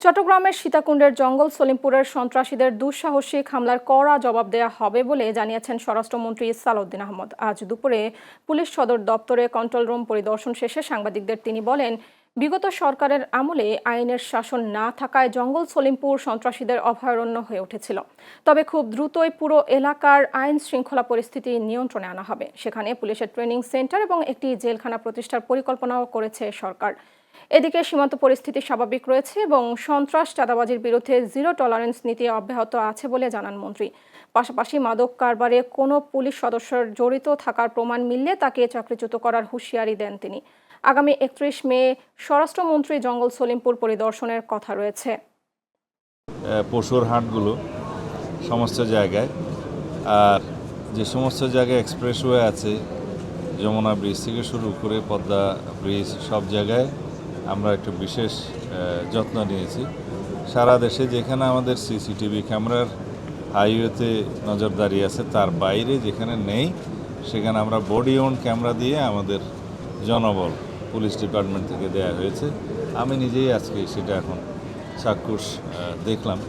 চট্টগ্রামের সীতাকুণ্ডের জঙ্গল সলিমপুরের সন্ত্রাসীদের দুঃসাহসিক হামলার কড়া জবাব দেওয়া হবে বলে জানিয়েছেন স্বরাষ্ট্রমন্ত্রী সালাউদ্দিন আহমদ। আজ দুপুরে পুলিশ সদর দপ্তরে কন্ট্রোল রুম পরিদর্শন শেষে সাংবাদিকদের তিনি বলেন, বিগত সরকারের আমলে আইনের শাসন না থাকায় জঙ্গল সলিমপুর সন্ত্রাসীদের অভয়ারণ্য হয়ে উঠেছিল। তবে খুব দ্রুতই পুরো এলাকার আইন শৃঙ্খলা পরিস্থিতি নিয়ন্ত্রণে আনা হবে। সেখানে পুলিশের ট্রেনিং সেন্টার এবং একটি জেলখানা প্রতিষ্ঠার পরিকল্পনাও করেছে সরকার। এদিকে সীমান্ত পরিস্থিতি স্বাভাবিক রয়েছে এবং সন্ত্রাস চাঁদাবাজির বিরুদ্ধে জিরো টলারেন্স নীতি অব্যাহত আছে বলে জানান মন্ত্রী। পাশাপাশি মাদক কারবারে কোনো পুলিশ সদস্যের জড়িত থাকার প্রমাণ মিললে তাকে চাকরিচ্যুত করার হুঁশিয়ারি দেন তিনি। আগামী 31 মে স্বরাষ্ট্রমন্ত্রী জঙ্গল সলিমপুর পরিদর্শনের কথা রয়েছে। পশুর হাটগুলো সমস্ত জায়গায়, আর যে সমস্ত জায়গায় এক্সপ্রেসওয়ে আছে, যমুনা ব্রিজ থেকে শুরু করে পদ্মা ব্রিজ, সব জায়গায় আমরা একটু বিশেষ যত্ন নিয়েছি। সারা দেশে যেখানে আমাদের সিসিটিভি ক্যামেরার হাইওয়েতে নজরদারি আছে, তার বাইরে যেখানে নেই সেখানে আমরা বডি ওন ক্যামেরা দিয়ে আমাদের জনবল পুলিশ ডিপার্টমেন্ট থেকে দেয়া হয়েছে। আমি নিজেই আজকে সেটা এখন চাক্ষুষ দেখলাম।